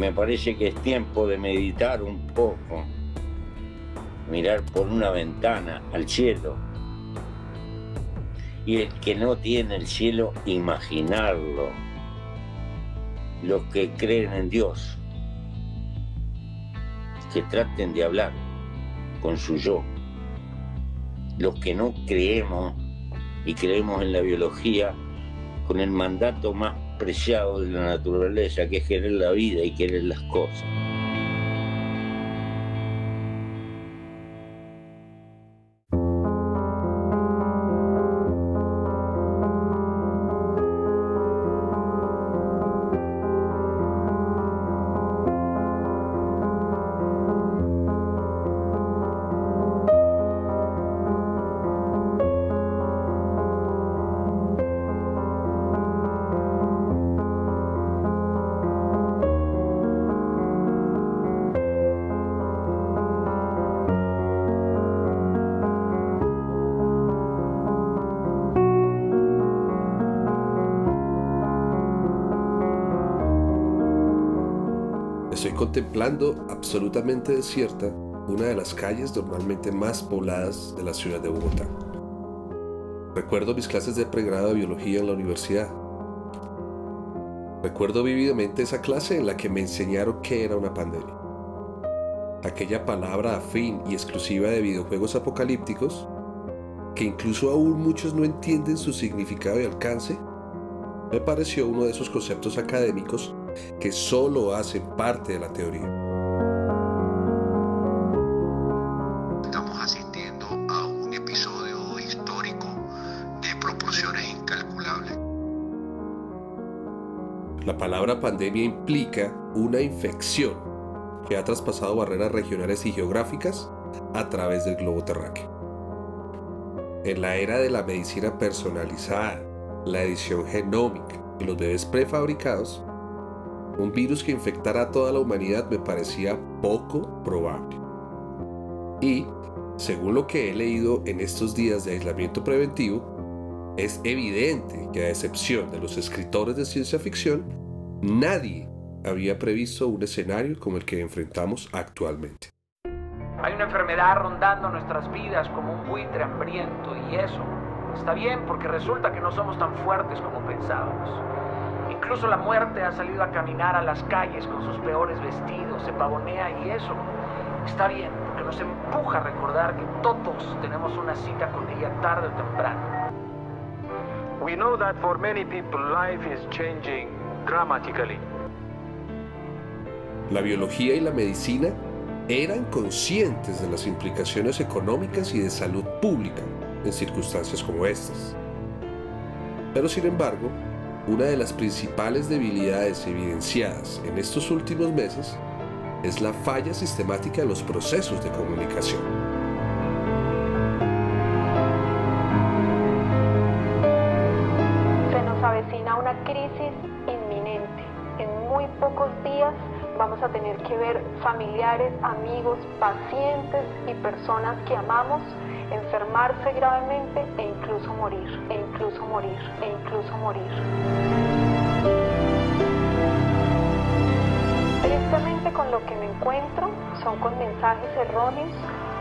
me parece que es tiempo de meditar un poco, mirar por una ventana al cielo, y el que no tiene el cielo, imaginarlo. Los que creen en Dios, que traten de hablar con su yo. Los que no creemos y creemos en la biología, con el mandato más preciado de la naturaleza, que es querer la vida y querer las cosas. Estoy contemplando absolutamente desierta una de las calles normalmente más pobladas de la ciudad de Bogotá. Recuerdo mis clases de pregrado de biología en la universidad. Recuerdo vívidamente esa clase en la que me enseñaron qué era una pandemia. Aquella palabra afín y exclusiva de videojuegos apocalípticos, que incluso aún muchos no entienden su significado y alcance, me pareció uno de esos conceptos académicos que solo hacen parte de la teoría. Estamos asistiendo a un episodio histórico de proporciones incalculables. La palabra pandemia implica una infección que ha traspasado barreras regionales y geográficas a través del globo terráqueo. En la era de la medicina personalizada, la edición genómica y los bebés prefabricados, un virus que infectara a toda la humanidad me parecía poco probable. Y, según lo que he leído en estos días de aislamiento preventivo, es evidente que a excepción de los escritores de ciencia ficción, nadie había previsto un escenario como el que enfrentamos actualmente. Hay una enfermedad rondando nuestras vidas como un buitre hambriento, y eso está bien porque resulta que no somos tan fuertes como pensábamos. Incluso la muerte ha salido a caminar a las calles con sus peores vestidos, se pavonea, y eso está bien porque nos empuja a recordar que todos tenemos una cita con ella tarde o temprano. We know that for many people life is changing dramatically. La biología y la medicina eran conscientes de las implicaciones económicas y de salud pública en circunstancias como estas. Pero sin embargo, una de las principales debilidades evidenciadas en estos últimos meses es la falla sistemática de los procesos de comunicación. Se nos avecina una crisis inminente. En muy pocos días vamos a tener que ver familiares, amigos, pacientes y personas que amamos enfermarse gravemente e incluso morir, e incluso morir, e incluso morir. Tristemente, con lo que me encuentro son con mensajes erróneos,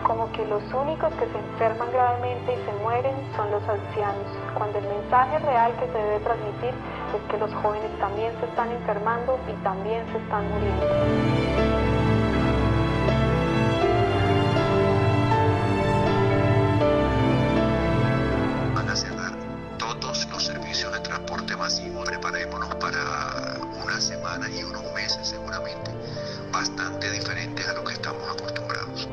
como que los únicos que se enferman gravemente y se mueren son los ancianos, cuando el mensaje real que se debe transmitir es que los jóvenes también se están enfermando y también se están muriendo. Preparémonos para una semana y unos meses seguramente bastante diferentes a lo que estamos acostumbrados.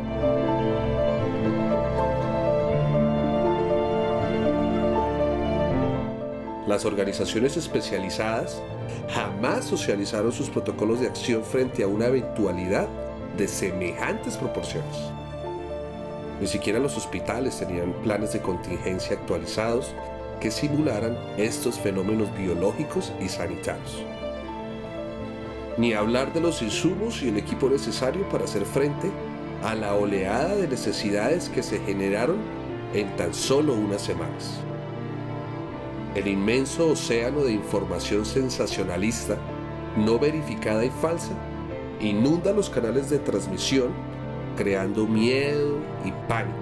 Las organizaciones especializadas jamás socializaron sus protocolos de acción frente a una eventualidad de semejantes proporciones. Ni siquiera los hospitales tenían planes de contingencia actualizados que simularan estos fenómenos biológicos y sanitarios. Ni hablar de los insumos y el equipo necesario para hacer frente a la oleada de necesidades que se generaron en tan solo unas semanas. El inmenso océano de información sensacionalista, no verificada y falsa, inunda los canales de transmisión, creando miedo y pánico,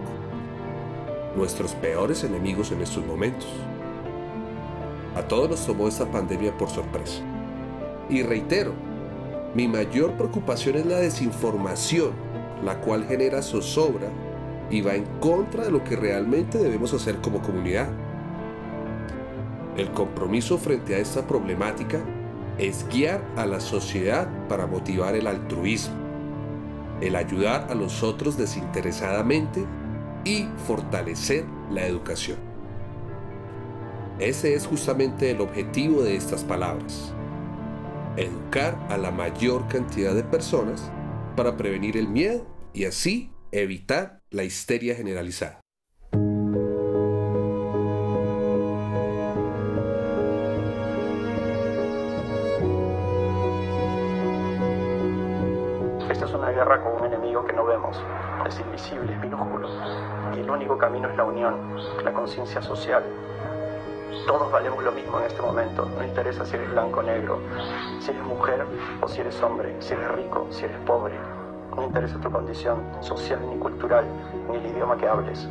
nuestros peores enemigos en estos momentos. A todos nos tomó esta pandemia por sorpresa. Y reitero, mi mayor preocupación es la desinformación, la cual genera zozobra y va en contra de lo que realmente debemos hacer como comunidad. El compromiso frente a esta problemática es guiar a la sociedad para motivar el altruismo, el ayudar a los otros desinteresadamente y fortalecer la educación. Ese es justamente el objetivo de estas palabras: educar a la mayor cantidad de personas para prevenir el miedo y así evitar la histeria generalizada. Esta es una guerra con un enemigo que no vemos, es invisible, es minúsculo, y el único camino es la unión, la conciencia social. Todos valemos lo mismo en este momento, no interesa si eres blanco o negro, si eres mujer o si eres hombre, si eres rico, si eres pobre. No interesa tu condición social ni cultural, ni el idioma que hables,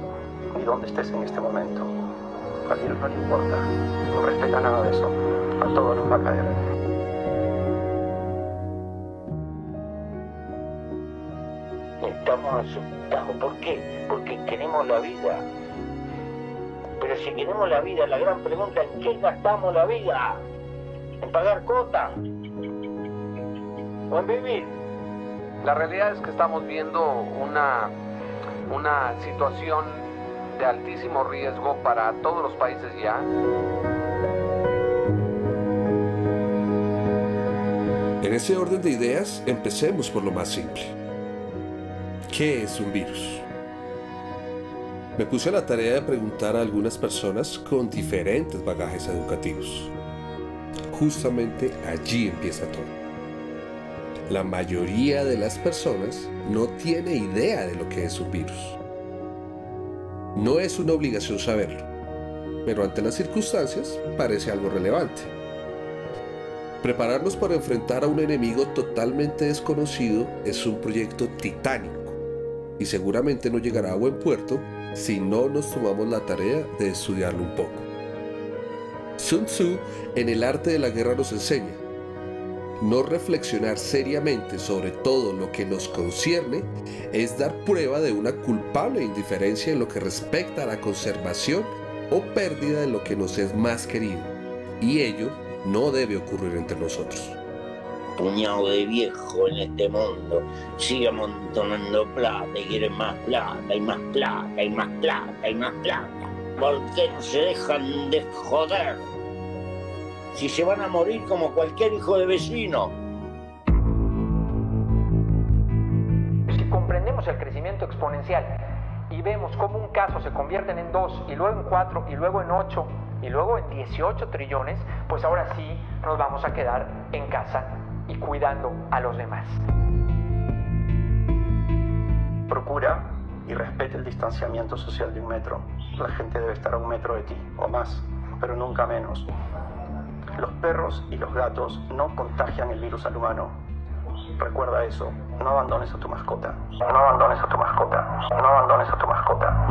ni dónde estés en este momento. A Dios no le importa, no respeta nada de eso, a todos nos va a caer. Estamos asustados. ¿Por qué? Porque queremos la vida. Pero si queremos la vida, la gran pregunta es: ¿en qué gastamos la vida? ¿En pagar cuota? ¿O en vivir? La realidad es que estamos viendo una situación de altísimo riesgo para todos los países ya. En ese orden de ideas, empecemos por lo más simple. ¿Qué es un virus? Me puse a la tarea de preguntar a algunas personas con diferentes bagajes educativos. Justamente allí empieza todo. La mayoría de las personas no tiene idea de lo que es un virus. No es una obligación saberlo, pero ante las circunstancias parece algo relevante. Prepararnos para enfrentar a un enemigo totalmente desconocido es un proyecto titánico y seguramente no llegará a buen puerto si no nos tomamos la tarea de estudiarlo un poco. Sun Tzu en El arte de la guerra nos enseña: no reflexionar seriamente sobre todo lo que nos concierne es dar prueba de una culpable indiferencia en lo que respecta a la conservación o pérdida de lo que nos es más querido, y ello no debe ocurrir entre nosotros. Puñado de viejo en este mundo sigue amontonando plata y quieren más plata y más plata y más plata y más plata. ¿Por qué no se dejan de joder? Si se van a morir como cualquier hijo de vecino. Si comprendemos el crecimiento exponencial y vemos cómo un caso se convierte en 2 y luego en 4 y luego en 8 y luego en 18 trillones, pues ahora sí nos vamos a quedar en casa y cuidando a los demás. Procura y respeta el distanciamiento social de 1 metro. La gente debe estar a 1 metro de ti o más, pero nunca menos. Los perros y los gatos no contagian el virus al humano. Recuerda eso. No abandones a tu mascota. No abandones a tu mascota. No abandones a tu mascota.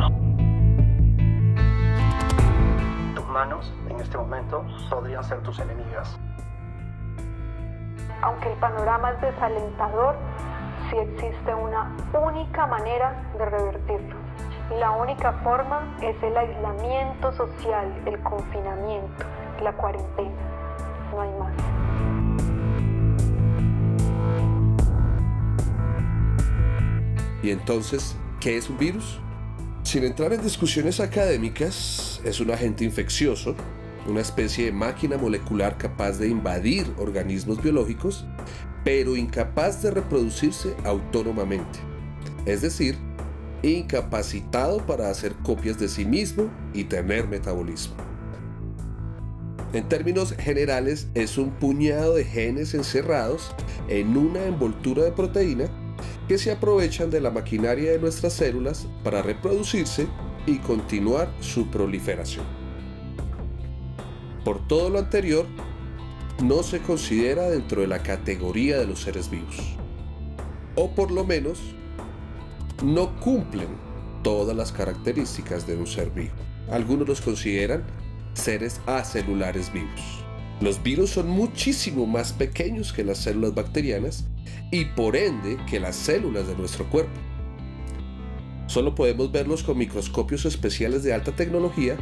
Tus manos, en este momento, podrían ser tus enemigas. Aunque el panorama es desalentador, sí existe una única manera de revertirlo. La única forma es el aislamiento social, el confinamiento, la cuarentena. No hay más. ¿Y entonces qué es un virus? Sin entrar en discusiones académicas, es un agente infeccioso, una especie de máquina molecular capaz de invadir organismos biológicos, pero incapaz de reproducirse autónomamente. Es decir, incapacitado para hacer copias de sí mismo y tener metabolismo. En términos generales, es un puñado de genes encerrados en una envoltura de proteína que se aprovechan de la maquinaria de nuestras células para reproducirse y continuar su proliferación. Por todo lo anterior, no se considera dentro de la categoría de los seres vivos. o por lo menos no cumplen todas las características de un ser vivo. Algunos los consideran seres acelulares vivos. Los virus son muchísimo más pequeños que las células bacterianas y por ende que las células de nuestro cuerpo. Solo podemos verlos con microscopios especiales de alta tecnología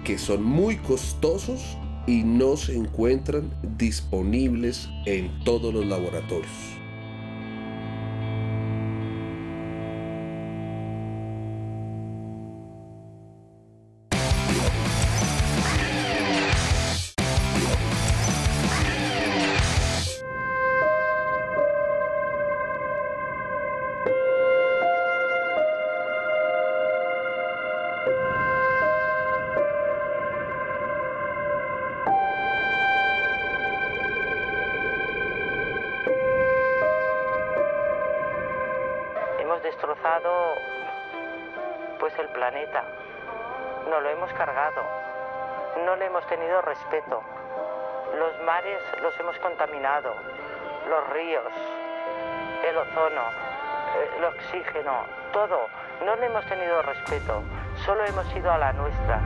que son muy costosos y no se encuentran disponibles en todos los laboratorios. Destrozado pues el planeta, no lo hemos cargado, no le hemos tenido respeto, los mares los hemos contaminado, los ríos, el ozono, el oxígeno, todo, no le hemos tenido respeto, solo hemos ido a la nuestra.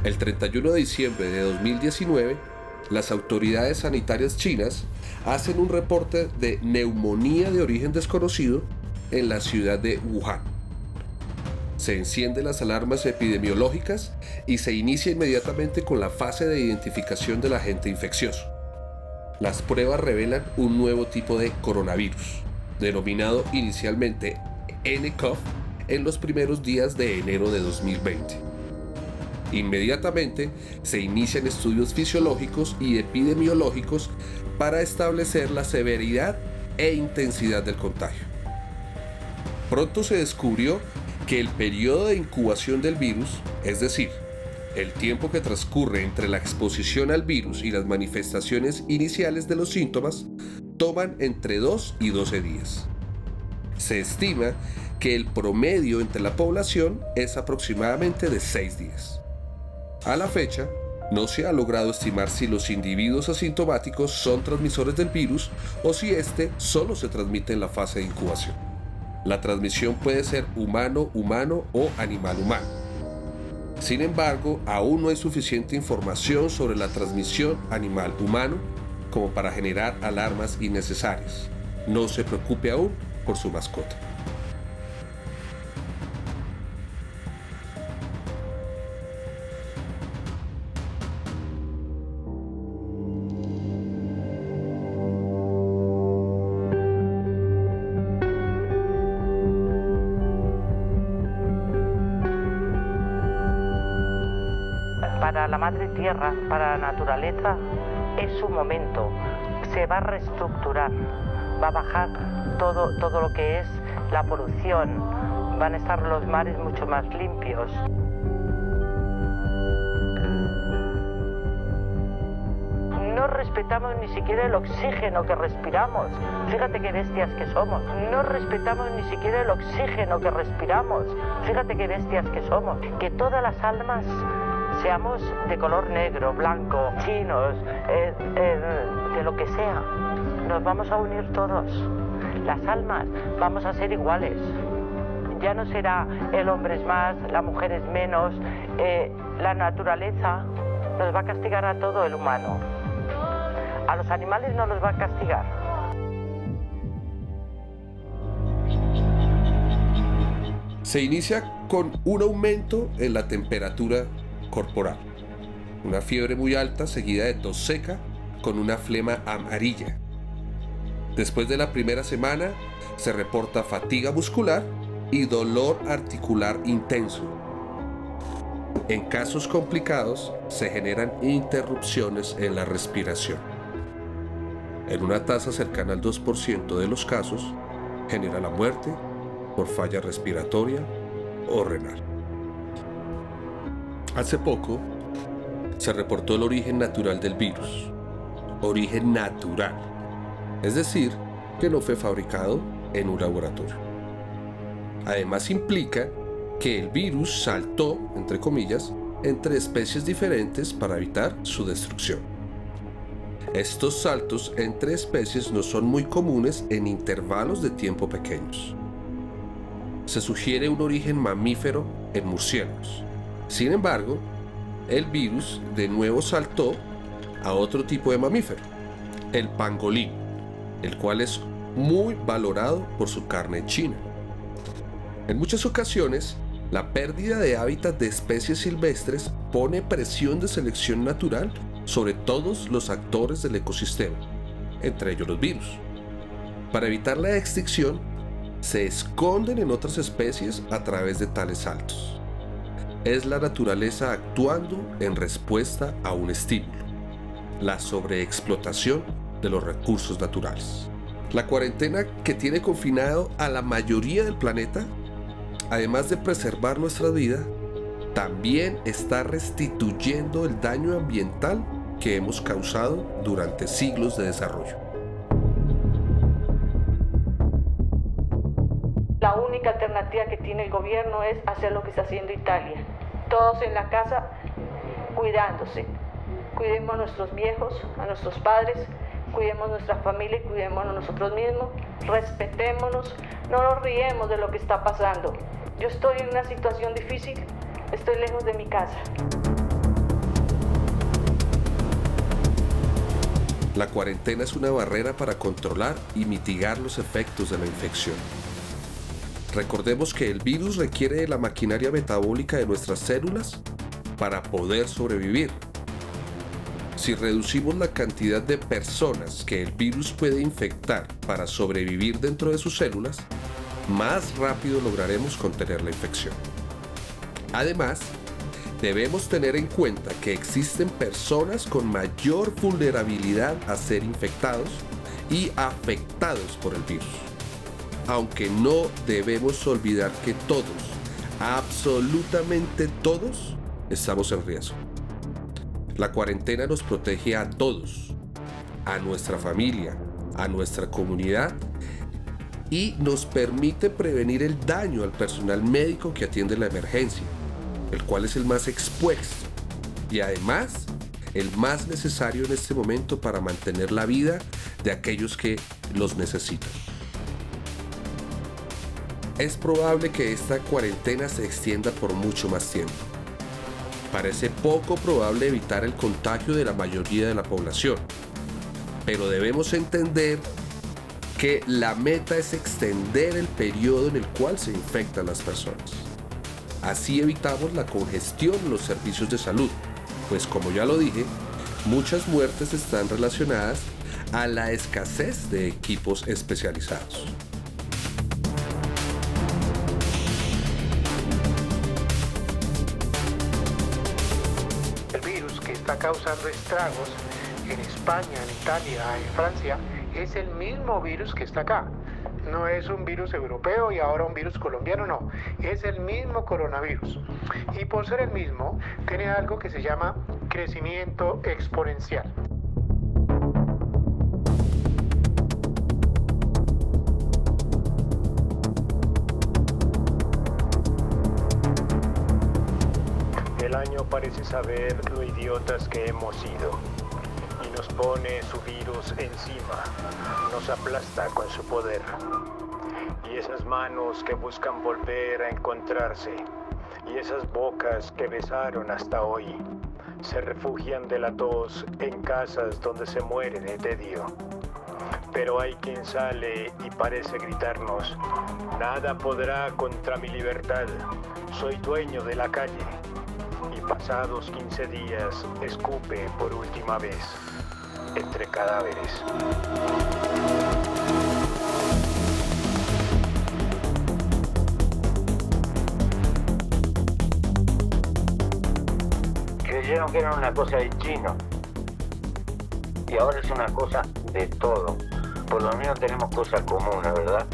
El 31 de diciembre de 2019, las autoridades sanitarias chinas hacen un reporte de neumonía de origen desconocido en la ciudad de Wuhan. Se encienden las alarmas epidemiológicas y se inicia inmediatamente con la fase de identificación del agente infeccioso. Las pruebas revelan un nuevo tipo de coronavirus, denominado inicialmente nCoV, en los primeros días de enero de 2020. Inmediatamente se inician estudios fisiológicos y epidemiológicos para establecer la severidad e intensidad del contagio. Pronto se descubrió que el periodo de incubación del virus, es decir, el tiempo que transcurre entre la exposición al virus y las manifestaciones iniciales de los síntomas, toman entre 2 y 12 días. Se estima que el promedio entre la población es aproximadamente de 6 días. A la fecha, no se ha logrado estimar si los individuos asintomáticos son transmisores del virus o si este solo se transmite en la fase de incubación. La transmisión puede ser humano-humano o animal-humano. Sin embargo, aún no hay suficiente información sobre la transmisión animal-humano como para generar alarmas innecesarias. No se preocupe aún por su mascota. Para la madre tierra, para la naturaleza, es su momento. Se va a reestructurar, va a bajar todo lo que es la polución, van a estar los mares mucho más limpios. No respetamos ni siquiera el oxígeno que respiramos. Fíjate qué bestias que somos. No respetamos ni siquiera el oxígeno que respiramos. Fíjate qué bestias que somos. Que todas las almas seamos de color negro, blanco, chinos, de lo que sea. Nos vamos a unir todos. Las almas vamos a ser iguales. Ya no será el hombre es más, la mujer es menos. La naturaleza nos va a castigar a todo el humano. A los animales no los va a castigar. Se inicia con un aumento en la temperatura corporal, una fiebre muy alta seguida de tos seca con una flema amarilla. Después de la primera semana se reporta fatiga muscular y dolor articular intenso. En casos complicados se generan interrupciones en la respiración. En una tasa cercana al 2% de los casos genera la muerte por falla respiratoria o renal. Hace poco se reportó el origen natural del virus. Origen natural. Es decir, que no fue fabricado en un laboratorio. Además implica que el virus saltó, entre comillas, entre especies diferentes para evitar su destrucción. Estos saltos entre especies no son muy comunes en intervalos de tiempo pequeños. Se sugiere un origen mamífero en murciélagos. Sin embargo, el virus de nuevo saltó a otro tipo de mamífero, el pangolín, el cual es muy valorado por su carne en China. En muchas ocasiones, la pérdida de hábitat de especies silvestres pone presión de selección natural sobre todos los actores del ecosistema, entre ellos los virus. Para evitar la extinción, se esconden en otras especies a través de tales saltos. Es la naturaleza actuando en respuesta a un estímulo, la sobreexplotación de los recursos naturales. La cuarentena, que tiene confinado a la mayoría del planeta, además de preservar nuestra vida, también está restituyendo el daño ambiental que hemos causado durante siglos de desarrollo. La única alternativa que tiene el gobierno es hacer lo que está haciendo Italia. Todos en la casa cuidándose. Cuidemos a nuestros viejos, a nuestros padres, cuidemos nuestra familia y cuidémonos nosotros mismos. Respetémonos, no nos riemos de lo que está pasando. Yo estoy en una situación difícil, estoy lejos de mi casa. La cuarentena es una barrera para controlar y mitigar los efectos de la infección. Recordemos que el virus requiere de la maquinaria metabólica de nuestras células para poder sobrevivir. Si reducimos la cantidad de personas que el virus puede infectar para sobrevivir dentro de sus células, más rápido lograremos contener la infección. Además, debemos tener en cuenta que existen personas con mayor vulnerabilidad a ser infectados y afectados por el virus. Aunque no debemos olvidar que todos, absolutamente todos, estamos en riesgo. La cuarentena nos protege a todos, a nuestra familia, a nuestra comunidad, y nos permite prevenir el daño al personal médico que atiende la emergencia, el cual es el más expuesto y además el más necesario en este momento para mantener la vida de aquellos que los necesitan. Es probable que esta cuarentena se extienda por mucho más tiempo. Parece poco probable evitar el contagio de la mayoría de la población, pero debemos entender que la meta es extender el periodo en el cual se infectan las personas. Así evitamos la congestión en los servicios de salud, pues como ya lo dije, muchas muertes están relacionadas a la escasez de equipos especializados. El virus que está causando estragos en España, en Italia, en Francia, es el mismo virus que está acá. No es un virus europeo y ahora un virus colombiano, no. Es el mismo coronavirus. Y por ser el mismo, tiene algo que se llama crecimiento exponencial. El año parece saber lo idiotas que hemos sido. Y nos pone su virus encima, nos aplasta con su poder. Y esas manos que buscan volver a encontrarse, y esas bocas que besaron hasta hoy, se refugian de la tos en casas donde se muere de tedio. Pero hay quien sale y parece gritarnos: nada podrá contra mi libertad, soy dueño de la calle. Y pasados 15 días escupe por última vez entre cadáveres. Creyeron que era una cosa de chino y ahora es una cosa de todo. Por lo menos tenemos cosas comunes, ¿verdad?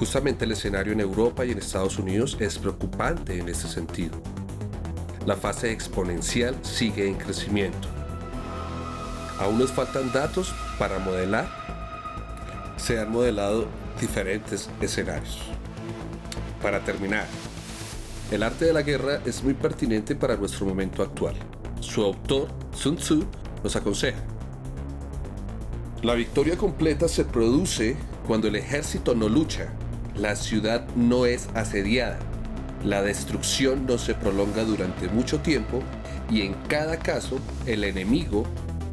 Justamente el escenario en Europa y en Estados Unidos es preocupante en este sentido. La fase exponencial sigue en crecimiento. Aún nos faltan datos para modelar. Se han modelado diferentes escenarios. Para terminar, el arte de la guerra es muy pertinente para nuestro momento actual. Su autor, Sun Tzu, nos aconseja: la victoria completa se produce cuando el ejército no lucha, la ciudad no es asediada, la destrucción no se prolonga durante mucho tiempo y en cada caso el enemigo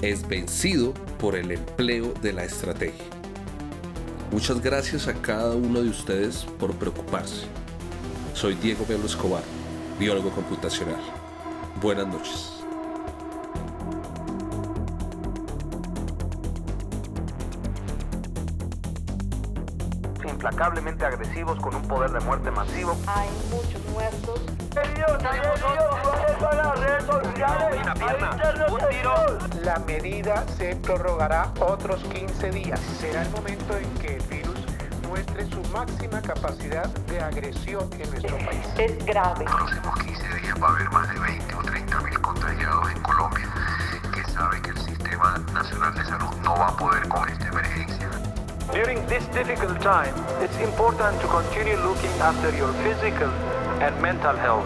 es vencido por el empleo de la estrategia. Muchas gracias a cada uno de ustedes por preocuparse. Soy Diego Melo Escobar, biólogo computacional. Buenas noches. Implacablemente agresivos con un poder de muerte masivo. Hay muchos muertos. Una pierna, un tiro. La medida se prorrogará otros 15 días. Será el momento en que el virus muestre su máxima capacidad de agresión en nuestro país. Es grave. En los próximos 15 días va a haber más de 20 o 30 mil contagiados en Colombia, que sabe que el Sistema Nacional de Salud no va a poder con esta emergencia. During this difficult time, it's important to continue looking after your physical and mental health.